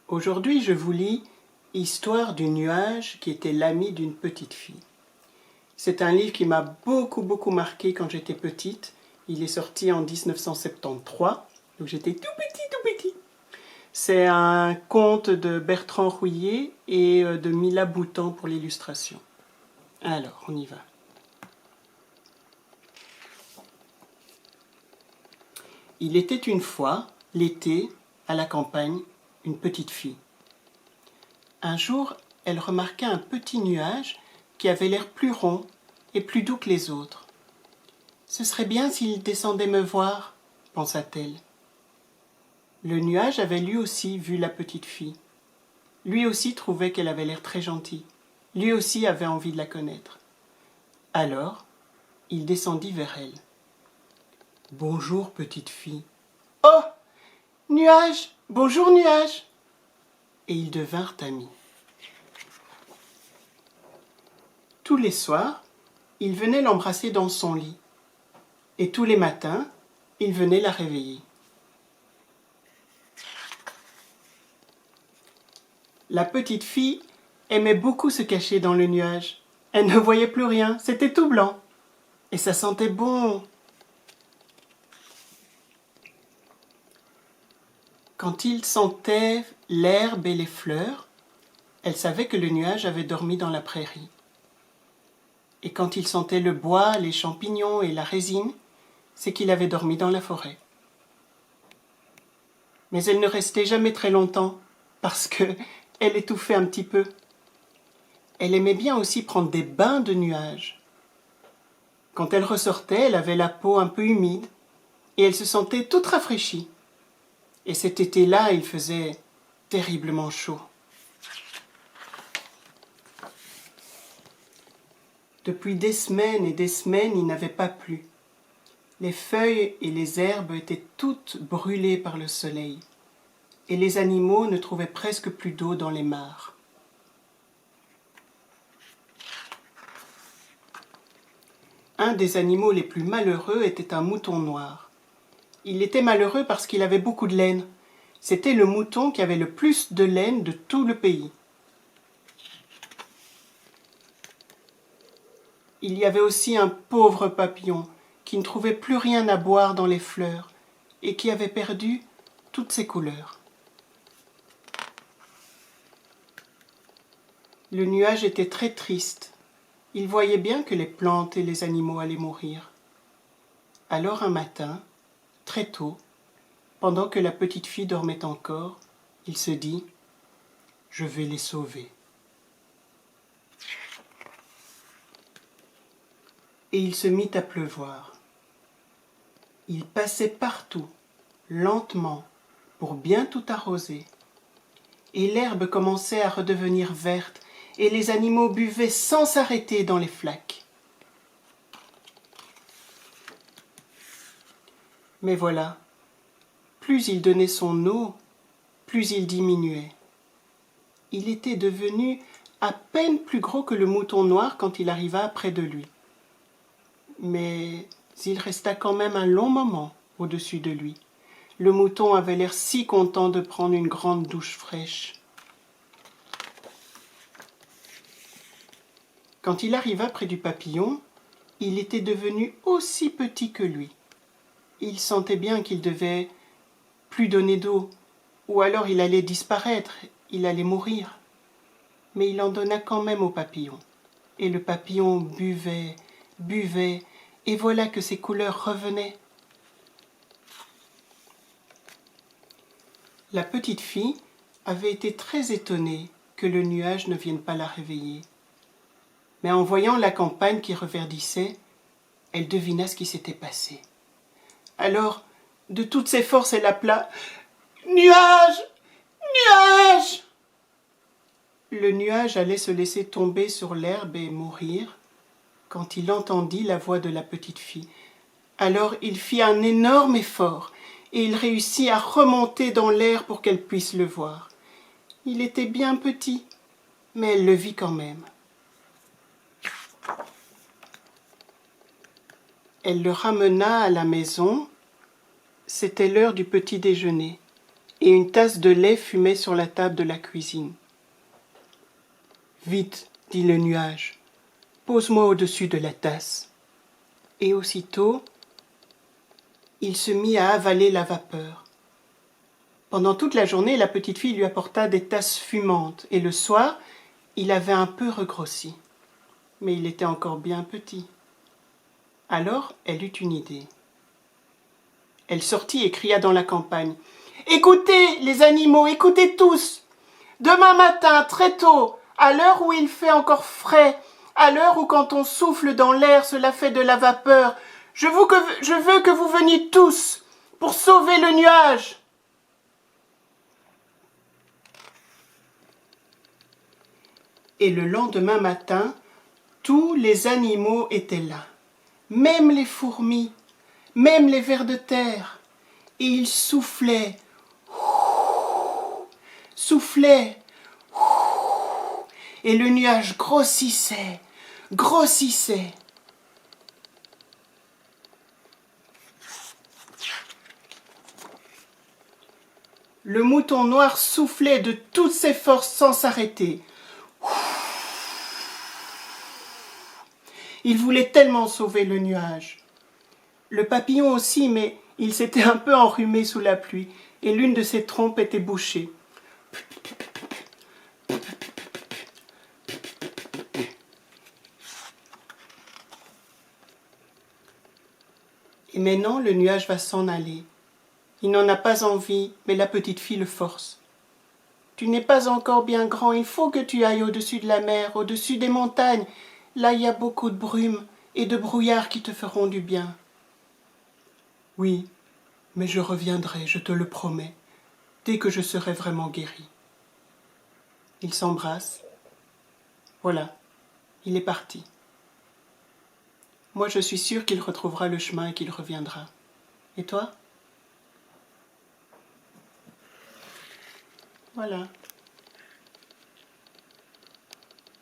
Aujourd'hui, je vous lis Histoire du nuage qui était l'ami d'une petite fille. C'est un livre qui m'a beaucoup marqué quand j'étais petite. Il est sorti en 1973, donc j'étais tout petit. C'est un conte de Bertrand Rouillet et de Mila Boutan pour l'illustration. Alors, on y va. Il était une fois, l'été, à la campagne, une petite fille. Un jour, elle remarqua un petit nuage qui avait l'air plus rond et plus doux que les autres. « Ce serait bien s'il descendait me voir, » pensa-t-elle. Le nuage avait lui aussi vu la petite fille. Lui aussi trouvait qu'elle avait l'air très gentille. Lui aussi avait envie de la connaître. Alors, il descendit vers elle. « Bonjour, petite fille. »« Oh, nuage, bonjour, nuage !» Et ils devinrent amis. Tous les soirs, il venait l'embrasser dans son lit. Et tous les matins, il venait la réveiller. La petite fille aimait beaucoup se cacher dans le nuage. Elle ne voyait plus rien, c'était tout blanc. Et ça sentait bon. Quand il sentait l'herbe et les fleurs, elle savait que le nuage avait dormi dans la prairie. Et quand il sentait le bois, les champignons et la résine, c'est qu'il avait dormi dans la forêt. Mais elle ne restait jamais très longtemps, parce qu'elle étouffait un petit peu. Elle aimait bien aussi prendre des bains de nuages. Quand elle ressortait, elle avait la peau un peu humide, et elle se sentait toute rafraîchie. Et cet été-là, il faisait terriblement chaud. Depuis des semaines et des semaines, il n'avait pas plu. Les feuilles et les herbes étaient toutes brûlées par le soleil, et les animaux ne trouvaient presque plus d'eau dans les mares. Un des animaux les plus malheureux était un mouton noir. Il était malheureux parce qu'il avait beaucoup de laine. C'était le mouton qui avait le plus de laine de tout le pays. Il y avait aussi un pauvre papillon qui ne trouvait plus rien à boire dans les fleurs et qui avait perdu toutes ses couleurs. Le nuage était très triste. Il voyait bien que les plantes et les animaux allaient mourir. Alors un matin, très tôt, pendant que la petite fille dormait encore, il se dit « Je vais les sauver ». Et il se mit à pleuvoir. Il passait partout, lentement, pour bien tout arroser. Et l'herbe commençait à redevenir verte, et les animaux buvaient sans s'arrêter dans les flaques. Mais voilà, plus il donnait son eau, plus il diminuait. Il était devenu à peine plus gros que le mouton noir quand il arriva près de lui. Mais il resta quand même un long moment au-dessus de lui. Le mouton avait l'air si content de prendre une grande douche fraîche. Quand il arriva près du papillon, il était devenu aussi petit que lui. Il sentait bien qu'il devait plus donner d'eau, ou alors il allait disparaître, il allait mourir. Mais il en donna quand même au papillon. Et le papillon buvait, et voilà que ses couleurs revenaient. La petite fille avait été très étonnée que le nuage ne vienne pas la réveiller. Mais en voyant la campagne qui reverdissait, elle devina ce qui s'était passé. Alors, de toutes ses forces, elle appela « Nuage! Nuage !» Le nuage allait se laisser tomber sur l'herbe et mourir quand il entendit la voix de la petite fille. Alors il fit un énorme effort et il réussit à remonter dans l'air pour qu'elle puisse le voir. Il était bien petit, mais elle le vit quand même. Elle le ramena à la maison. C'était l'heure du petit déjeuner. et une tasse de lait fumait sur la table de la cuisine. « Vite, dit le nuage, pose-moi au-dessus de la tasse. » Et aussitôt, il se mit à avaler la vapeur. Pendant toute la journée, la petite fille lui apporta des tasses fumantes, et le soir, il avait un peu regrossi. Mais il était encore bien petit. Alors, elle eut une idée. Elle sortit et cria dans la campagne. « Écoutez, les animaux, écoutez tous! Demain matin, très tôt, à l'heure où il fait encore frais, à l'heure où quand on souffle dans l'air, cela fait de la vapeur, je veux que vous veniez tous pour sauver le nuage. » Et le lendemain matin, tous les animaux étaient là, même les fourmis, même les vers de terre, et ils soufflaient, soufflaient, et le nuage grossissait, grossissait. Le mouton noir soufflait de toutes ses forces sans s'arrêter. Il voulait tellement sauver le nuage. Le papillon aussi, mais il s'était un peu enrhumé sous la pluie, et l'une de ses trompes était bouchée. Et maintenant, le nuage va s'en aller. Il n'en a pas envie, mais la petite fille le force. Tu n'es pas encore bien grand, il faut que tu ailles au-dessus de la mer, au-dessus des montagnes. Là, il y a beaucoup de brume et de brouillard qui te feront du bien. Oui, mais je reviendrai, je te le promets, dès que je serai vraiment guéri. Ils s'embrassent. Voilà, il est parti. Moi, je suis sûre qu'il retrouvera le chemin et qu'il reviendra. Et toi ? Voilà.